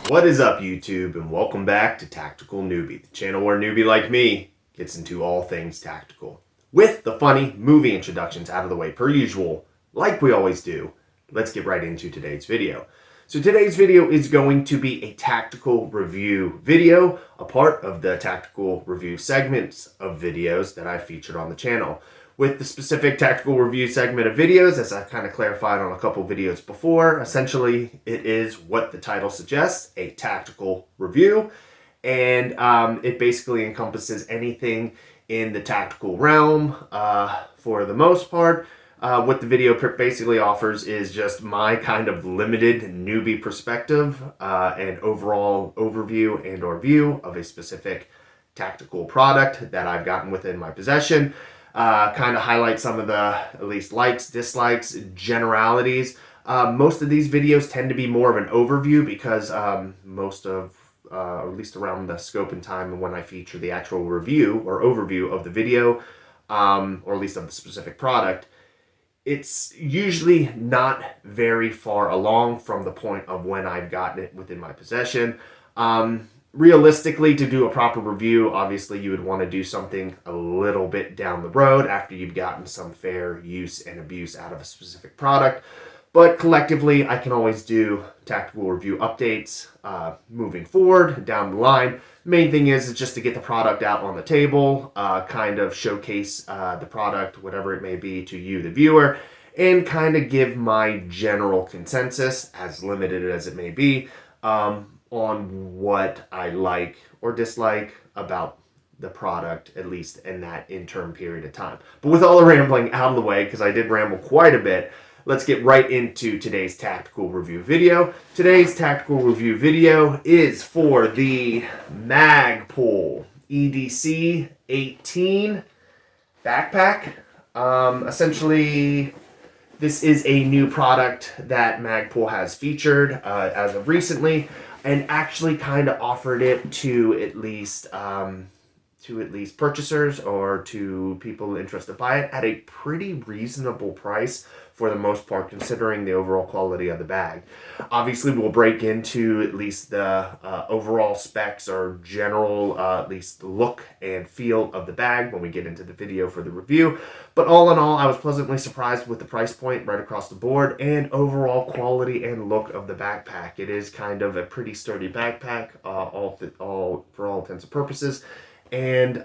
What is up, YouTube, and welcome back to Tactical Newbie, the channel where a newbie like me gets into all things tactical. With the funny movie introductions out of the way per usual, like we always do, let's get right into today's video. So today's video is going to be a tactical review video, a part of the tactical review segments of videos that I featured on the channel. With the specific tactical review segment of videos, as I kind of clarified on a couple videos before, essentially it is what the title suggests, a tactical review. And it basically encompasses anything in the tactical realm for the most part. What the video basically offers is just my kind of limited newbie perspective and overall overview and or view of a specific tactical product that I've gotten within my possession. Kind of highlight some of the, at least, likes, dislikes, generalities. Most of these videos tend to be more of an overview because most of, or at least around the scope and time and when I feature the actual review or overview of the video, or at least of the specific product, it's usually not very far along from the point of when I've gotten it within my possession. Realistically, to do a proper review, obviously you would want to do something a little bit down the road after you've gotten some fair use and abuse out of a specific product. But collectively, I can always do tactical review updates moving forward down the line. Main thing is just to get the product out on the table, kind of showcase the product, whatever it may be, to you, the viewer, and kind of give my general consensus, as limited as it may be, on what I like or dislike about the product, at least in that interim period of time. But with all the rambling out of the way, because I did ramble quite a bit, let's get right into today's tactical review video. Today's tactical review video is for the Magpul EDC 18 backpack. Essentially, this is a new product that Magpul has featured as of recently, and actually kind of offered it to at least purchasers or to people interested to buy it at a pretty reasonable price for the most part, considering the overall quality of the bag. Obviously, we'll break into at least the overall specs or general, at least look and feel of the bag when we get into the video for the review. But all in all, I was pleasantly surprised with the price point right across the board and overall quality and look of the backpack. It is kind of a pretty sturdy backpack, for all intents and purposes. And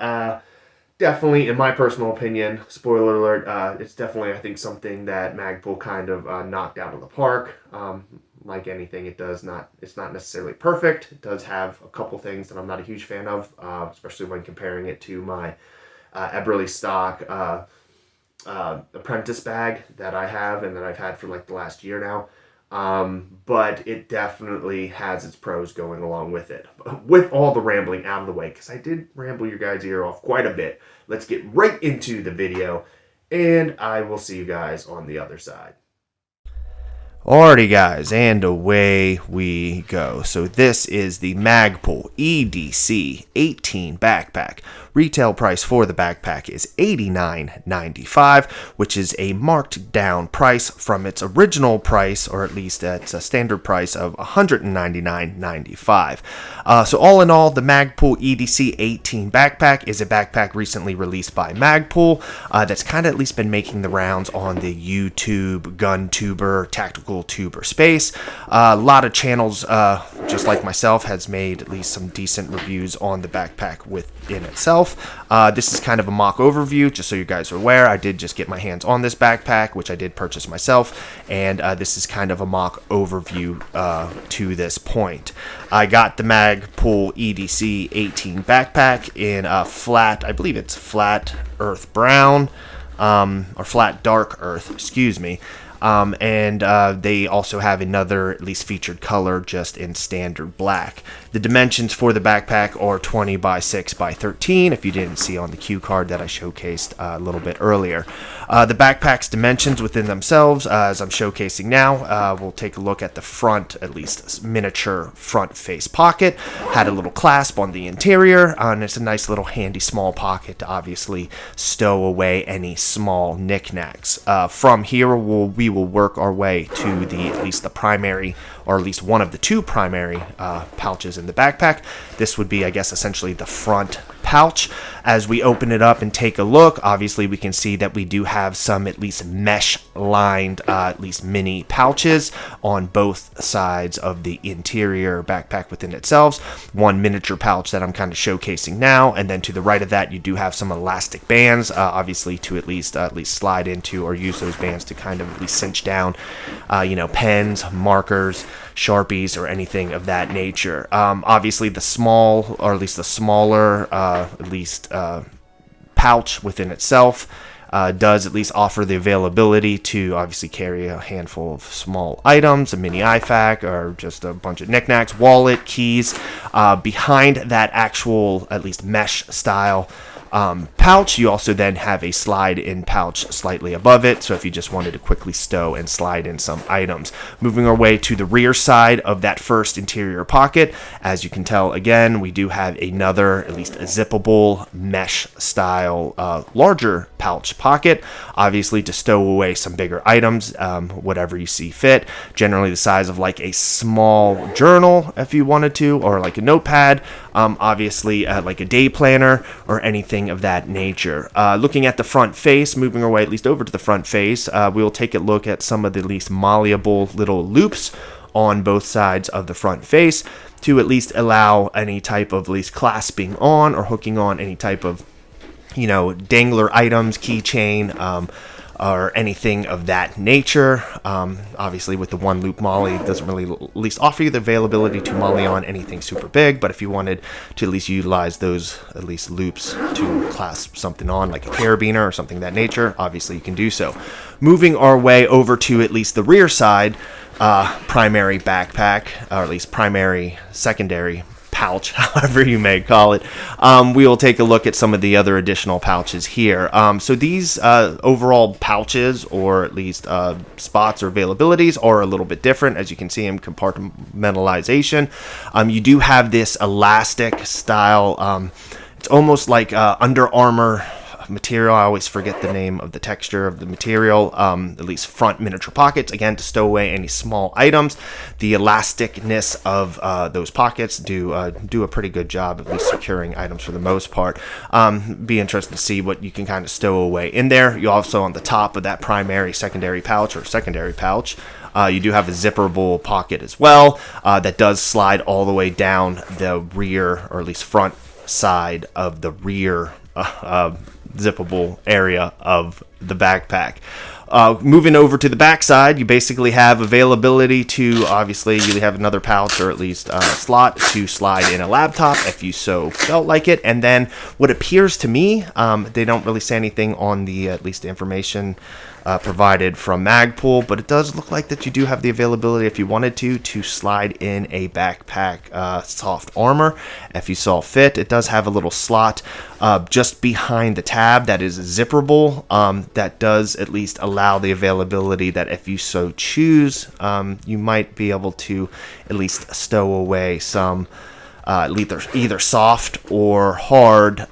definitely, in my personal opinion, spoiler alert, it's definitely, I think, something that Magpul kind of knocked out of the park. Like anything, it's not necessarily perfect. It does have a couple things that I'm not a huge fan of, especially when comparing it to my Eberly stock apprentice bag that I have and that I've had for like the last year now. But it definitely has its pros going along with it. With all the rambling out of the way, because I did ramble your guys' ear off quite a bit, let's get right into the video, and I will see you guys on the other side. Alrighty guys, and away we go. So this is the Magpul EDC 18 backpack. Retail price for the backpack is $89.95, which is a marked down price from its original price, or at least its a standard price of $199.95. So all in all, the Magpul EDC 18 backpack is a backpack recently released by Magpul that's kind of at least been making the rounds on the YouTube gun tuber, tactical tuber space. A lot of channels, just like myself, has made at least some decent reviews on the backpack within itself. This is kind of a mock overview, just so you guys are aware. I did just get my hands on this backpack, which I did purchase myself, and this is kind of a mock overview to this point. I got the Magpul EDC 18 backpack in a flat, I believe it's flat earth brown, or flat dark earth, excuse me. And they also have another at least featured color just in standard black. The dimensions for the backpack are 20 by 6 by 13, if you didn't see on the cue card that I showcased a little bit earlier. The backpack's dimensions within themselves, as I'm showcasing now, we'll take a look at the front, at least miniature front face pocket. Had a little clasp on the interior, and it's a nice little handy small pocket to obviously stow away any small knickknacks. From here, we will work our way to at least the primary, or at least one of the two primary pouches in the backpack. This would be, I guess, essentially the front pouch. As we open it up and take a look, obviously we can see that we do have some at least mesh lined at least mini pouches on both sides of the interior backpack within itself. One miniature pouch that I'm kind of showcasing now, and then to the right of that you do have some elastic bands, obviously to at least slide into, or use those bands to kind of at least cinch down pens, markers, Sharpies, or anything of that nature. Obviously the small, or at least the smaller pouch within itself does at least offer the availability to obviously carry a handful of small items, a mini IFAK, or just a bunch of knickknacks, wallet, keys. Behind that actual at least mesh style pouch, you also then have a slide-in pouch slightly above it, so if you just wanted to quickly stow and slide in some items. Moving our way to the rear side of that first interior pocket, as you can tell, again, we do have another at least a zippable mesh style larger pouch pocket, obviously to stow away some bigger items, whatever you see fit, generally the size of like a small journal if you wanted to, or like a notepad, obviously like a day planner or anything of that nature. Looking at the front face, moving our way at least over to the front face, we'll take a look at some of the least malleable little loops on both sides of the front face to at least allow any type of at least clasping on or hooking on any type of dangler items, keychain, or anything of that nature. Obviously with the one loop molly, it doesn't really at least offer you the availability to molly on anything super big, but if you wanted to at least utilize those at least loops to clasp something on, like a carabiner or something of that nature, obviously you can do so. Moving our way over to at least the rear side primary backpack, or at least primary secondary pouch, however you may call it, we will take a look at some of the other additional pouches here. So these overall pouches, or at least spots or availabilities, are a little bit different, as you can see in compartmentalization. You do have this elastic style, it's almost like Under Armour material. I always forget the name of the texture of the material. At least front miniature pockets, again, to stow away any small items. The elasticness of those pockets do a pretty good job of at least securing items for the most part. Be interested to see what you can kind of stow away in there. You also, on the top of that primary secondary pouch, you do have a zipperable pocket as well that does slide all the way down the rear, or at least front side of the rear zippable area of the backpack. Moving over to the back side, you basically have availability to, obviously, you have another pouch, or at least a slot to slide in a laptop if you so felt like it. And then what appears to me, they don't really say anything on the at least information provided from Magpul, but it does look like that you do have the availability, if you wanted to slide in a backpack soft armor if you saw fit. It does have a little slot just behind the tab that is zipperable, that does at least allow the availability that if you so choose, you might be able to at least stow away some either soft or hard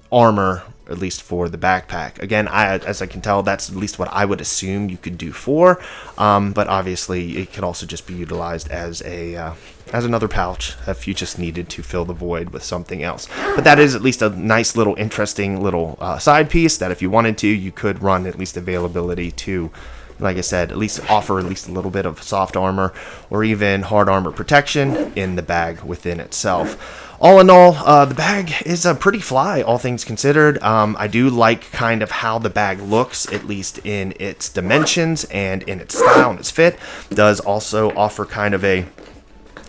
armor, at least for the backpack. Again, as I can tell, that's at least what I would assume you could do for, but obviously it could also just be utilized as another pouch if you just needed to fill the void with something else. But that is at least a nice little interesting little side piece that if you wanted to, you could run at least availability to, like I said, at least offer at least a little bit of soft armor or even hard armor protection in the bag within itself. All in all, the bag is pretty fly, all things considered. I do like kind of how the bag looks, at least in its dimensions and in its style and its fit. It does also offer kind of at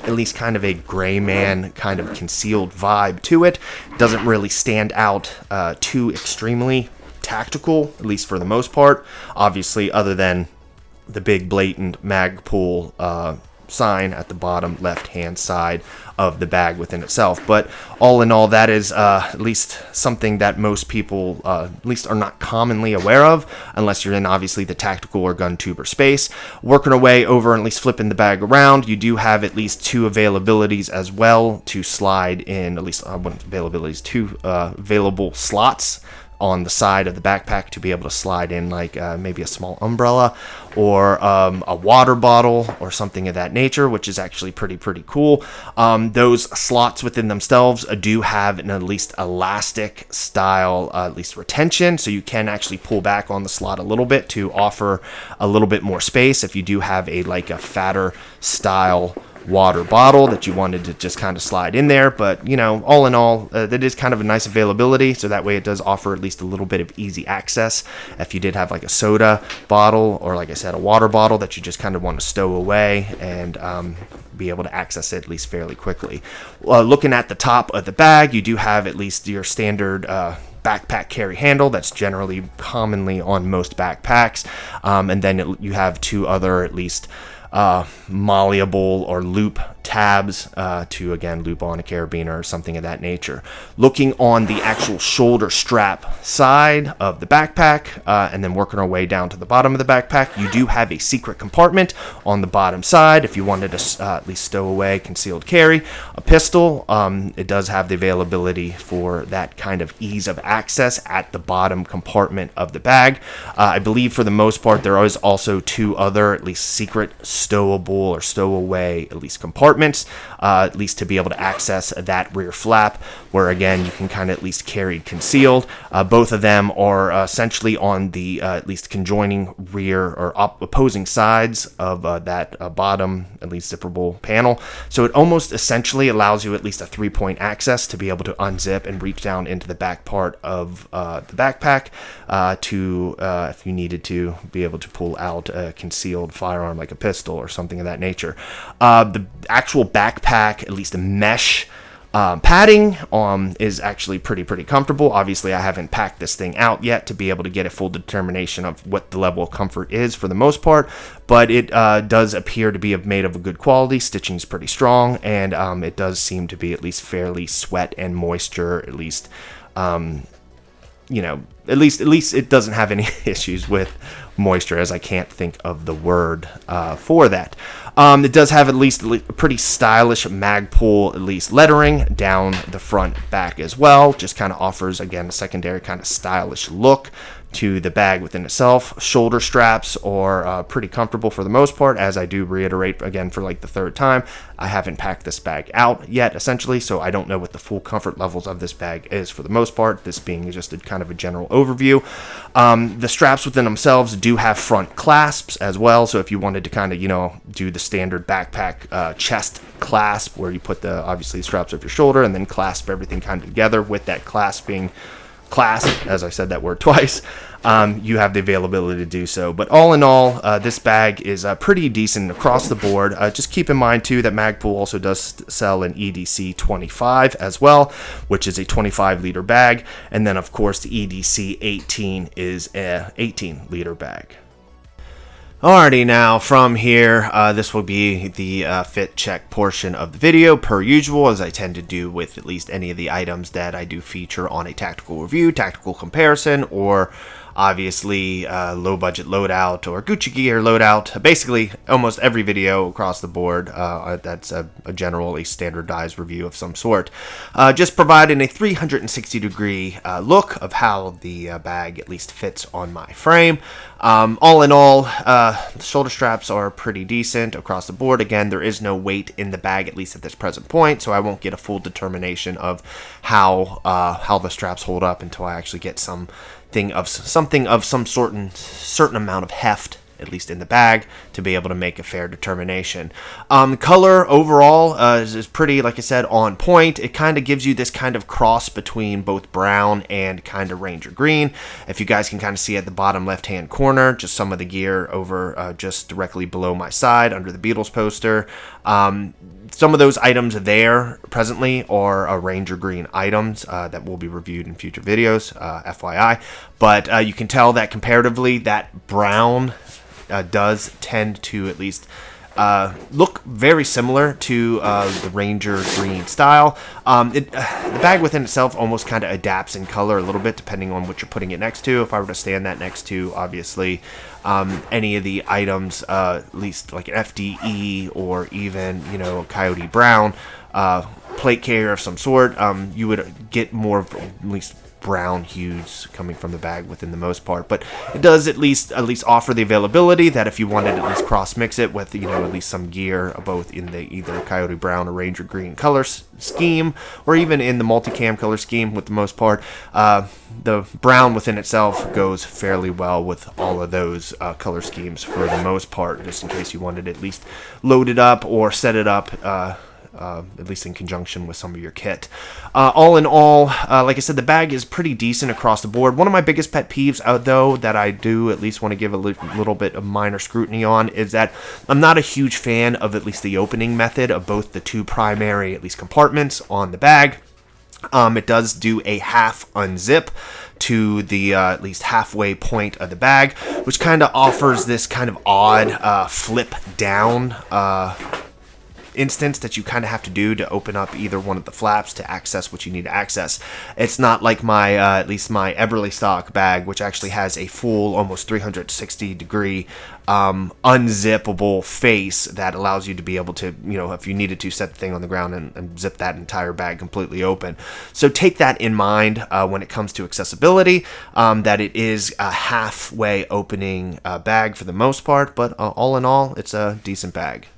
least kind of a gray man kind of concealed vibe to it. It doesn't really stand out too extremely tactical, at least for the most part. Obviously, other than the big blatant Magpul sign at the bottom left-hand side of the bag within itself. But all in all, that is at least something that most people at least are not commonly aware of, unless you're in obviously the tactical or gun tuber space. Working our way over and at least flipping the bag around, you do have at least two availabilities as well to slide in, at least availabilities, two available slots on the side of the backpack to be able to slide in like maybe a small umbrella or a water bottle or something of that nature, which is actually pretty cool. Those slots within themselves do have an at least elastic style at least retention, so you can actually pull back on the slot a little bit to offer a little bit more space if you do have a fatter style water bottle that you wanted to just kind of slide in there. But all in all, that is kind of a nice availability, so that way it does offer at least a little bit of easy access if you did have like a soda bottle or, like I said, a water bottle that you just kind of want to stow away and be able to access it at least fairly quickly. Looking at the top of the bag, you do have at least your standard backpack carry handle that's generally commonly on most backpacks, and then you have two other at least malleable or loop tabs to again loop on a carabiner or something of that nature. Looking on the actual shoulder strap side of the backpack and then working our way down to the bottom of the backpack, you do have a secret compartment on the bottom side if you wanted to at least stow away concealed carry a pistol. It does have the availability for that kind of ease of access at the bottom compartment of the bag. I believe for the most part there is also two other at least secret stowable or stowaway at least compartments, at least to be able to access that rear flap, where again you can kind of at least carry concealed. Both of them are essentially on the at least conjoining rear or opposing sides of that bottom at least zipperable panel, so it almost essentially allows you at least a 3-point access to be able to unzip and reach down into the back part of the backpack to if you needed to be able to pull out a concealed firearm like a pistol or something of that nature. The actual backpack, at least the mesh padding, is actually pretty comfortable. Obviously, I haven't packed this thing out yet to be able to get a full determination of what the level of comfort is for the most part, but it does appear to be made of a good quality. Stitching's pretty strong, and it does seem to be at least fairly sweat and moisture, at least at least it doesn't have any issues with moisture, as I can't think of the word for that. It does have at least a pretty stylish Magpul at least lettering down the front back as well. Just kind of offers again a secondary kind of stylish look to the bag within itself. Shoulder straps are pretty comfortable for the most part, as I do reiterate again for like the third time. I haven't packed this bag out yet, essentially, so I don't know what the full comfort levels of this bag is for the most part, this being just a kind of a general overview. The straps within themselves do have front clasps as well, so if you wanted to kind of, do the standard backpack chest clasp, where you put obviously the straps off your shoulder and then clasp everything kind of together with that clasping clasp, as I said that word twice, you have the availability to do so. But all in all, this bag is pretty decent across the board. Just keep in mind too that Magpul also does sell an EDC 25 as well, which is a 25-liter bag, and then of course the EDC 18 is a 18-liter bag. Alrighty, now from here, this will be the fit check portion of the video, per usual, as I tend to do with at least any of the items that I do feature on a tactical review, tactical comparison, or obviously low budget loadout or Gucci gear loadout. Basically, almost every video across the board, that's a generally standardized review of some sort. Just providing a 360-degree look of how the bag at least fits on my frame. All in all, the shoulder straps are pretty decent across the board. Again, there is no weight in the bag, at least at this present point, so I won't get a full determination of how the straps hold up until I actually get something of some certain amount of heft, at least in the bag, to be able to make a fair determination. Color overall is pretty, like I said, on point. It kind of gives you this kind of cross between both brown and kind of Ranger green. If you guys can kind of see at the bottom left hand corner, just some of the gear over just directly below my side under the Beatles poster. Some of those items there presently are Ranger green items that will be reviewed in future videos, FYI. But you can tell that comparatively that brown does tend to at least look very similar to the Ranger green style. The bag within itself almost kind of adapts in color a little bit depending on what you're putting it next to. If I were to stand that next to, obviously, any of the items, at least like an FDE or even, a Coyote Brown, plate carrier of some sort, you would get more of at least brown hues coming from the bag within the most part, but it does at least offer the availability that if you wanted to at least cross mix it with, you know, at least some gear both in the either coyote brown or ranger green color scheme, or even in the multicam color scheme with the most part. The brown within itself goes fairly well with all of those color schemes for the most part, just in case you wanted to at least load it up or set it up at least in conjunction with some of your kit. All in all, like I said, the bag is pretty decent across the board. One of my biggest pet peeves, though, that I do at least want to give a little bit of minor scrutiny on is that I'm not a huge fan of at least the opening method of both the two primary, at least, compartments on the bag. It does do a half unzip to the at least halfway point of the bag, which kind of offers this kind of odd flip down instance that you kind of have to do to open up either one of the flaps to access what you need to access. It's not like my at least my Eberly stock bag, which actually has a full almost 360 degree unzippable face that allows you to be able to, you know, if you needed to, set the thing on the ground and zip that entire bag completely open. So take that in mind when it comes to accessibility, that it is a halfway opening bag for the most part, but all in all, it's a decent bag.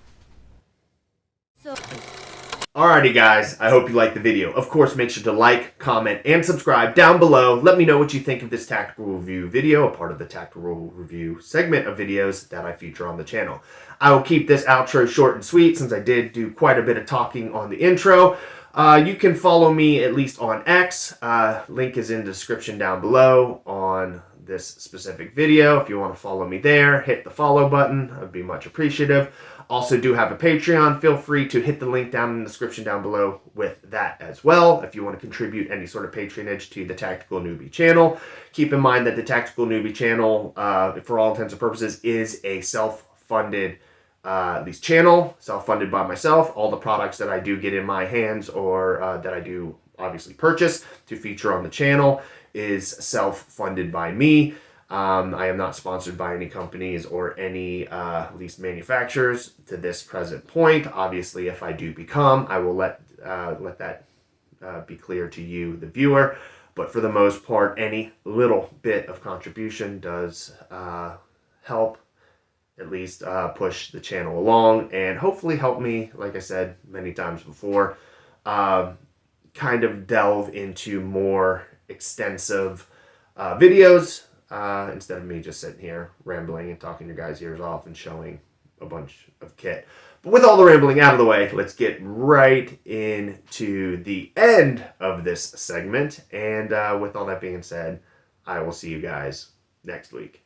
Alrighty guys, I hope you liked the video. Of course, make sure to like, comment, and subscribe down below. Let me know what you think of this tactical review video, a part of the tactical review segment of videos that I feature on the channel. I will keep this outro short and sweet since I did do quite a bit of talking on the intro. You can follow me at least on X. Link is in the description down below on this specific video. If you want to follow me there, hit the follow button. I'd be much appreciative. Also do have a Patreon. Feel free to hit the link down in the description down below with that as well if you want to contribute any sort of patronage to the Tactical Newbie channel. Keep in mind that the Tactical Newbie channel, for all intents and purposes, is a self-funded at least channel, self-funded by myself. All the products that I do get in my hands or that I do obviously purchase to feature on the channel is self-funded by me. I am not sponsored by any companies or any at least manufacturers to this present point. Obviously, if I do become, I will let that be clear to you, the viewer. But for the most part, any little bit of contribution does help at least push the channel along and hopefully help me, like I said many times before, kind of delve into more extensive videos instead of me just sitting here rambling and talking your guys' ears off and showing a bunch of kit. But with all the rambling out of the way, let's get right into the end of this segment. And with all that being said, I will see you guys next week.